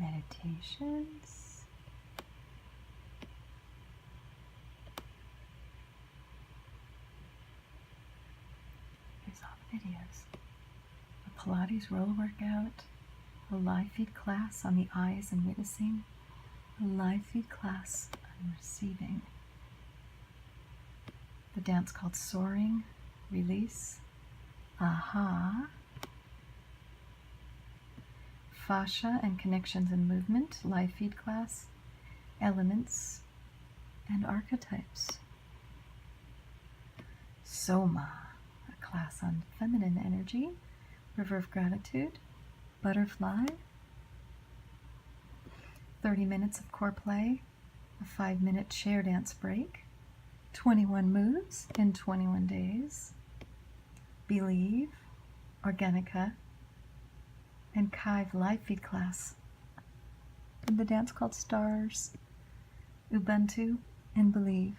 meditations. Here's all the videos. A Pilates roll workout, a live feed class on the eyes and witnessing, a live feed class on receiving, the dance called Soaring, Release, Aha, Fascia and Connections and Movement, live feed class, Elements, and Archetypes. Soma, a class on feminine energy, River of Gratitude, Butterfly, 30 minutes of core play, a 5-minute chair dance break, 21 moves in 21 days, Believe, Organica, and Kive live feed class. And the dance called Stars, Ubuntu, and Believe.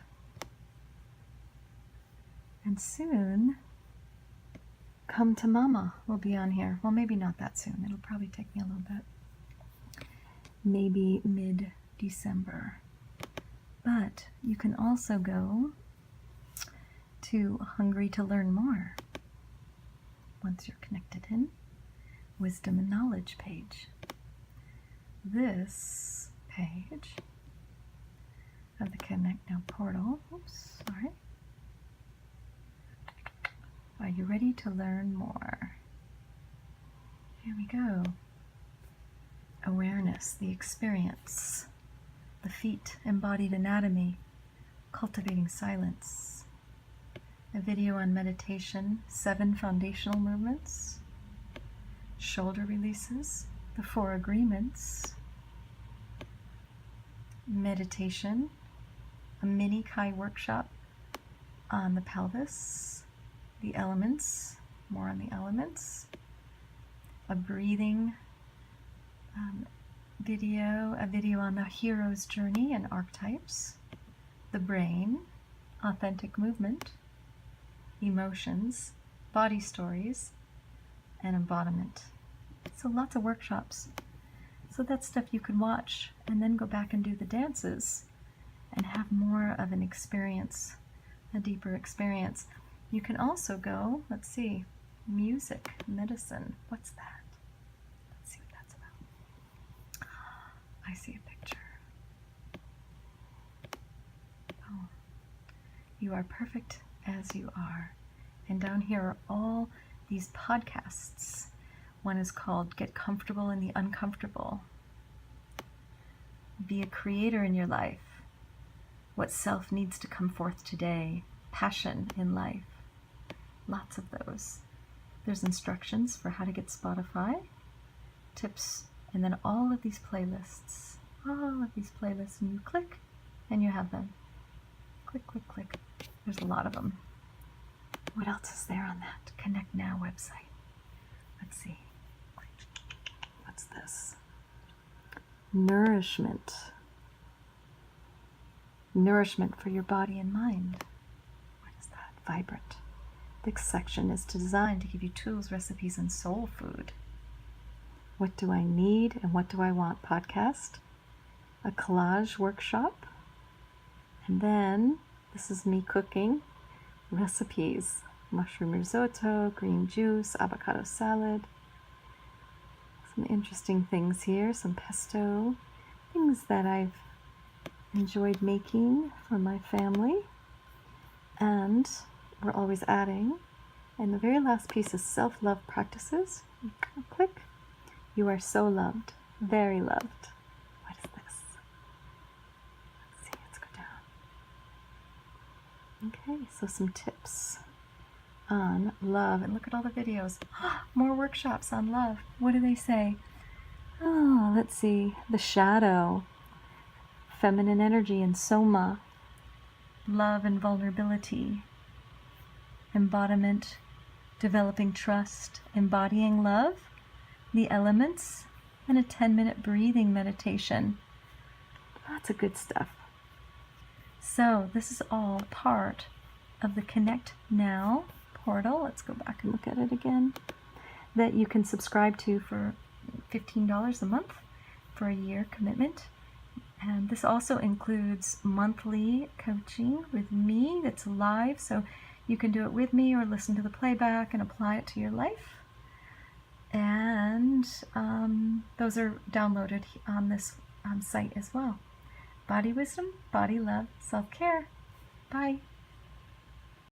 And soon, Come to Mama will be on here. Well, maybe not that soon. It'll probably take me a little bit. Maybe mid-December. But you can also go to Hungry to Learn More once you're connected in. Wisdom and Knowledge page. This page of the Connect Now portal. Oops, sorry. Are you ready to learn more? Here we go. Awareness, the experience, the feet, embodied anatomy, cultivating silence. A video on meditation, 7 foundational movements, shoulder releases, the 4 agreements, meditation, a mini Kai workshop on the pelvis, the elements, more on the elements, a breathing video, a video on the hero's journey and archetypes, the brain, authentic movement, emotions, body stories, and embodiment. So lots of workshops. So that's stuff you can watch and then go back and do the dances and have more of an experience, a deeper experience. You can also go, let's see, music, medicine. What's that? Let's see what that's about. I see a picture. Oh, you are perfect as you are. And down here are all these podcasts. One is called Get Comfortable in the Uncomfortable. Be a creator in your life. What self needs to come forth today. Passion in life. Lots of those. There's instructions for how to get Spotify, tips, and then all of these playlists. All of these playlists, and you click, and you have them. Click, click, click. There's a lot of them. What else is there on that Connect Now website? Let's see. What's this? Nourishment. Nourishment for your body and mind. What is that? Vibrant. This section is designed to give you tools, recipes, and soul food. What do I need and what do I want? Podcast. A collage workshop. And then, this is me cooking. Recipes. Mushroom risotto, green juice, avocado salad. Some interesting things here. Some pesto. Things that I've enjoyed making for my family. And we're always adding. And the very last piece is self-love practices. Click. You are so loved. Very loved. What is this? Let's see. Let's go down. Okay, so some tips on love. And look at all the videos. More workshops on love. What do they say? Oh, let's see. The shadow. Feminine energy and soma. Love and vulnerability. Embodiment. Developing trust. Embodying love. The elements. And a 10-minute breathing meditation. Lots of good stuff. So this is all part of the Connect Now portal. Let's go back and look at it again. That you can subscribe to for $15 a month. for a year commitment. And this also includes monthly coaching with me that's live, so you can do it with me or listen to the playback and apply it to your life. And those are downloaded on this site as well. Body wisdom, body love, self-care. Bye.